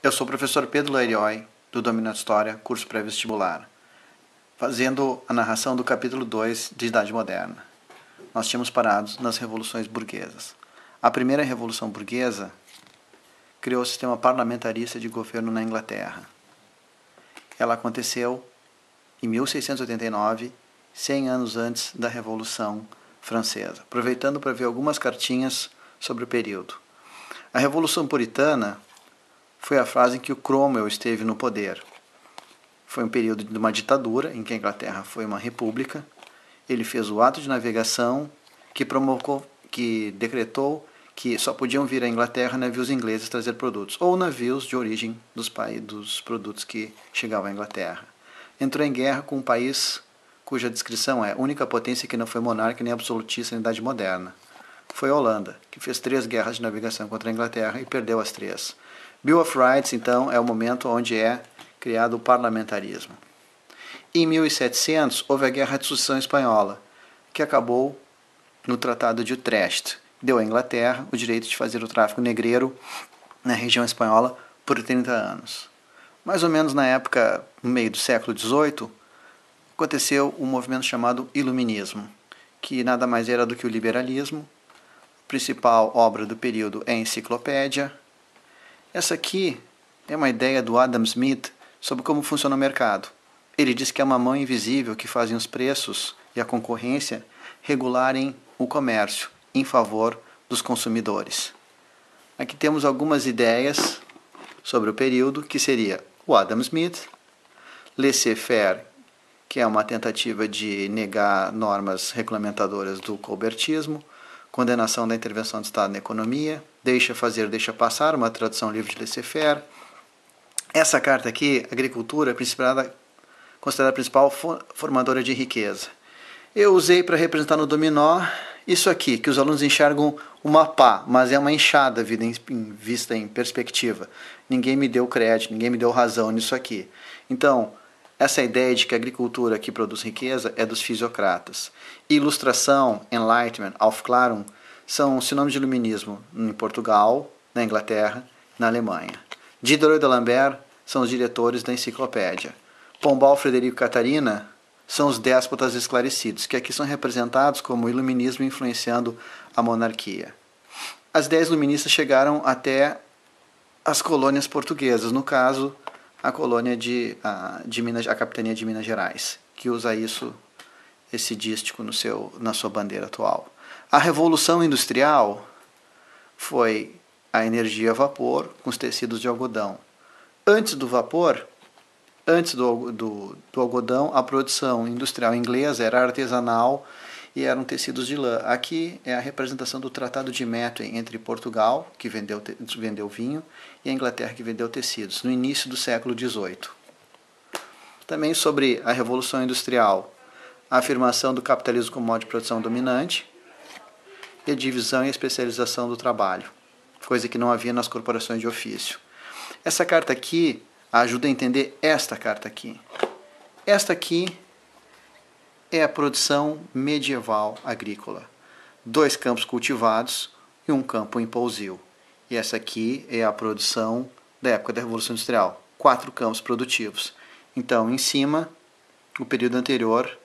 Eu sou o professor Pedro Lairioi, do Dominante História, curso pré-vestibular, fazendo a narração do capítulo 2 de Idade Moderna. Nós tínhamos parado nas revoluções burguesas. A primeira revolução burguesa criou o sistema parlamentarista de governo na Inglaterra. Ela aconteceu em 1689, 100 anos antes da Revolução Francesa, aproveitando para ver algumas cartinhas sobre o período. A Revolução Puritana foi a fase em que o Cromwell esteve no poder. Foi um período de uma ditadura, em que a Inglaterra foi uma república. Ele fez o ato de navegação que decretou que só podiam vir à Inglaterra navios ingleses trazer produtos, ou navios de origem dos produtos que chegavam à Inglaterra. Entrou em guerra com um país cuja descrição é única potência que não foi monarca nem absolutista na Idade Moderna. Foi a Holanda, que fez 3 guerras de navegação contra a Inglaterra e perdeu as 3. Bill of Rights, então, é o momento onde é criado o parlamentarismo. Em 1700, houve a Guerra de Sucessão Espanhola, que acabou no Tratado de Utrecht. Deu à Inglaterra o direito de fazer o tráfico negreiro na região espanhola por 30 anos. Mais ou menos na época, no meio do século XVIII, aconteceu um movimento chamado Iluminismo, que nada mais era do que o liberalismo. A principal obra do período é a Enciclopédia. Essa aqui é uma ideia do Adam Smith sobre como funciona o mercado. Ele diz que é uma mão invisível que fazem os preços e a concorrência regularem o comércio em favor dos consumidores. Aqui temos algumas ideias sobre o período, que seria o Adam Smith, laissez-faire, que é uma tentativa de negar normas regulamentadoras do colbertismo, condenação da intervenção do Estado na economia, deixa fazer, deixa passar, uma tradução livre de laissez-faire. Essa carta aqui, agricultura, considerada a principal formadora de riqueza. Eu usei para representar no dominó isso aqui, que os alunos enxergam uma pá, mas é uma enxada vista em perspectiva. Ninguém me deu crédito, ninguém me deu razão nisso aqui. Então, essa ideia de que a agricultura que produz riqueza é dos fisiocratas. Ilustração, Enlightenment, Aufklärung, são sinônimos de iluminismo em Portugal, na Inglaterra, na Alemanha. Diderot e D'Alembert são os diretores da Enciclopédia. Pombal, Frederico e Catarina são os déspotas esclarecidos, que aqui são representados como o iluminismo influenciando a monarquia. As ideias iluministas chegaram até as colônias portuguesas, no caso, a colônia a capitania de Minas Gerais, que usa esse dístico na sua bandeira atual. A Revolução Industrial foi a energia a vapor com os tecidos de algodão. Antes do vapor, antes do algodão, a produção industrial inglesa era artesanal e eram tecidos de lã. Aqui é a representação do Tratado de Methuen entre Portugal, que vendeu vinho, e a Inglaterra, que vendeu tecidos, no início do século XVIII. Também sobre a Revolução Industrial, a afirmação do capitalismo como modo de produção dominante e a divisão e a especialização do trabalho, coisa que não havia nas corporações de ofício. Essa carta aqui ajuda a entender esta carta aqui. Esta aqui é a produção medieval agrícola. 2 campos cultivados e 1 campo em pousio. E essa aqui é a produção da época da Revolução Industrial. 4 campos produtivos. Então, em cima, o período anterior,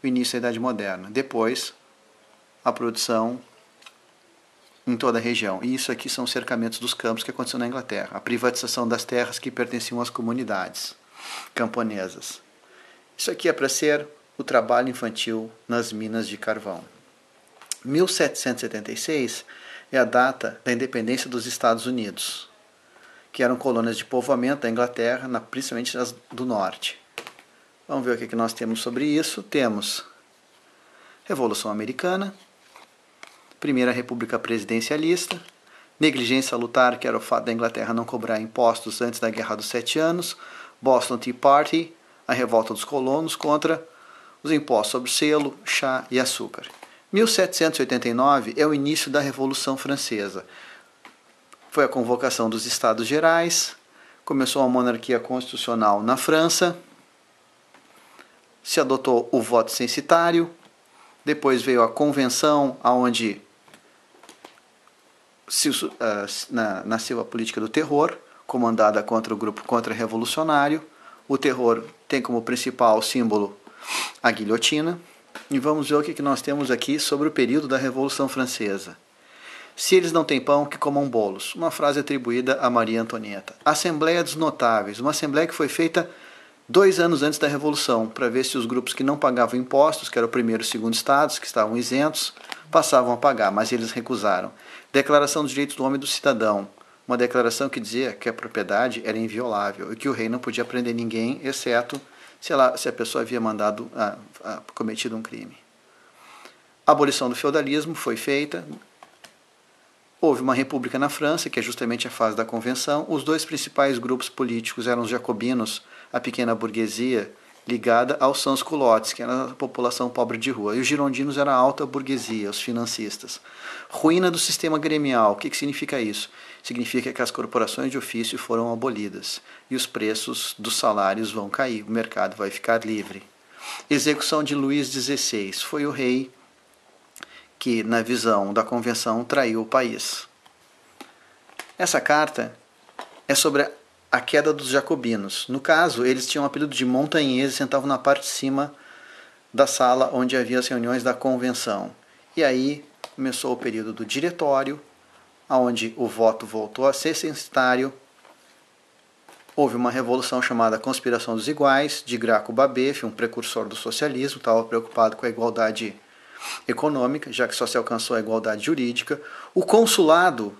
o início da Idade Moderna. Depois, a produção em toda a região. E isso aqui são os cercamentos dos campos que aconteceu na Inglaterra. A privatização das terras que pertenciam às comunidades camponesas. Isso aqui é para ser o trabalho infantil nas minas de carvão. 1776 é a data da independência dos Estados Unidos, que eram colônias de povoamento da Inglaterra, principalmente as do norte. Vamos ver o que nós temos sobre isso. Temos Revolução Americana, Primeira República Presidencialista, negligência salutar, que era o fato da Inglaterra não cobrar impostos antes da Guerra dos 7 Anos, Boston Tea Party, a revolta dos colonos contra os impostos sobre selo, chá e açúcar. 1789 é o início da Revolução Francesa. Foi a convocação dos Estados Gerais, começou a monarquia constitucional na França, se adotou o voto censitário, depois veio a convenção, onde nasceu a política do terror, comandada contra o grupo contra-revolucionário. O terror tem como principal símbolo a guilhotina. E vamos ver o que nós temos aqui sobre o período da Revolução Francesa. Se eles não têm pão, que comam bolos. Uma frase atribuída a Maria Antonieta. Assembleia dos Notáveis. Uma assembleia que foi feita 2 anos antes da Revolução, para ver se os grupos que não pagavam impostos, que era o primeiro e o segundo estados, que estavam isentos, passavam a pagar, mas eles recusaram. Declaração dos Direitos do Homem e do Cidadão. Uma declaração que dizia que a propriedade era inviolável e que o rei não podia prender ninguém, exceto se a pessoa havia cometido um crime. A abolição do feudalismo foi feita. Houve uma república na França, que é justamente a fase da Convenção. Os 2 principais grupos políticos eram os jacobinos, a pequena burguesia, ligada aos sans-culottes, que era a população pobre de rua. E os girondinos eram a alta burguesia, os financistas. Ruína do sistema gremial. O que significa isso? Significa que as corporações de ofício foram abolidas e os preços dos salários vão cair, o mercado vai ficar livre. Execução de Luís XVI. Foi o rei que, na visão da Convenção, traiu o país. Essa carta é sobre a queda dos jacobinos. No caso, eles tinham o apelido de montanheses e sentavam na parte de cima da sala onde havia as reuniões da Convenção. E aí começou o período do diretório, onde o voto voltou a ser censitário. Houve uma revolução chamada Conspiração dos Iguais, de Graco Babeuf, um precursor do socialismo, estava preocupado com a igualdade econômica, já que só se alcançou a igualdade jurídica. O consulado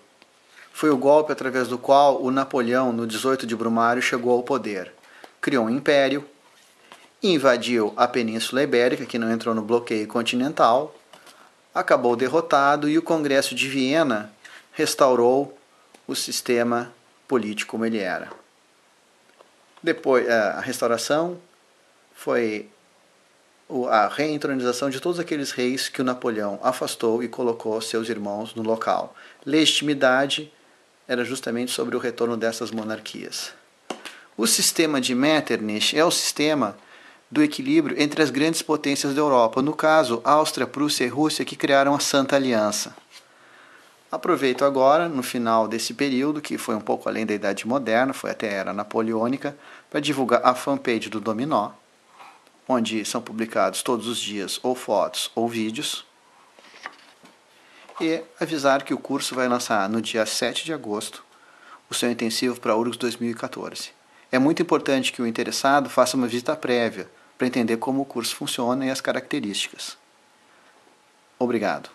foi o golpe através do qual o Napoleão, no 18 de Brumário, chegou ao poder. Criou um império, invadiu a Península Ibérica, que não entrou no bloqueio continental, acabou derrotado e o Congresso de Viena restaurou o sistema político como ele era. Depois, a restauração foi a reentronização de todos aqueles reis que o Napoleão afastou e colocou seus irmãos no local. Legitimidade era justamente sobre o retorno dessas monarquias. O sistema de Metternich é o sistema do equilíbrio entre as grandes potências da Europa, no caso, Áustria, Prússia e Rússia, que criaram a Santa Aliança. Aproveito agora, no final desse período, que foi um pouco além da Idade Moderna, foi até a Era Napoleônica, para divulgar a fanpage do Dominó, onde são publicados todos os dias ou fotos ou vídeos, e avisar que o curso vai lançar no dia 7 de agosto o seu intensivo para URGS 2014. É muito importante que o interessado faça uma visita prévia para entender como o curso funciona e as características. Obrigado.